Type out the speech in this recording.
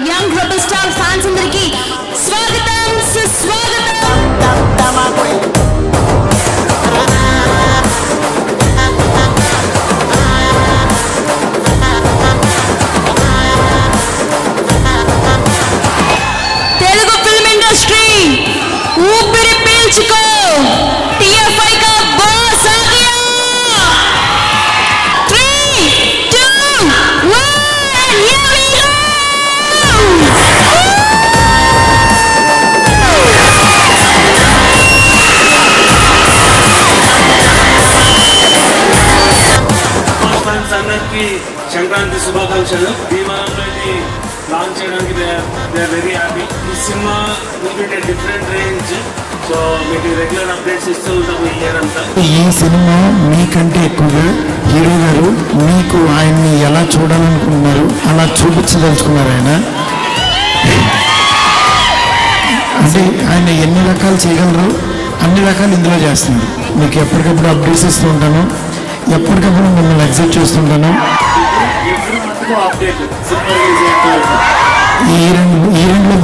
Young rebel star fans అందరికీ స్వాగతం సుస్వాగతం. తెలుగు ఫిల్మ్ ఇండస్ట్రీ ఊపిరి పీల్చుకో, టీఎఫ్ఐ కా బాస్ ఆ గయా. 3, 2, 1 here we go. అందరికీ సంక్రాంతి శుభాకాంక్షలు. భీమవరంలో ఇది లాంచ్ చేయడానికి దే ఆర్ వెరీ హ్యాపీ. ఈ సినిమా డిఫరెంట్ రేంజ్, సో మీకు రెగ్యులర్ అప్డేట్స్ ఇస్తూ ఉంటాము ఈ ఇయర్ అంతా. ఈ సినిమా మీకంటే ఎక్కువగా హీరో గారు మీకు ఆయన్ని ఎలా చూడాలనుకుంటున్నారు, అలా చూపించదలుచుకున్నారు. అంటే ఆయన ఎన్ని రకాలు చేయగలరు అన్ని రకాలు ఇందులో చేస్తున్నారు. మీకు ఎప్పటికప్పుడు అప్డేట్స్ ఇస్తూ ఉంటాను, ఎప్పటికప్పుడు మిమ్మల్ని ఎగ్జైట్ చేస్తుంటాను. అప్డేట్ ఈ రెండు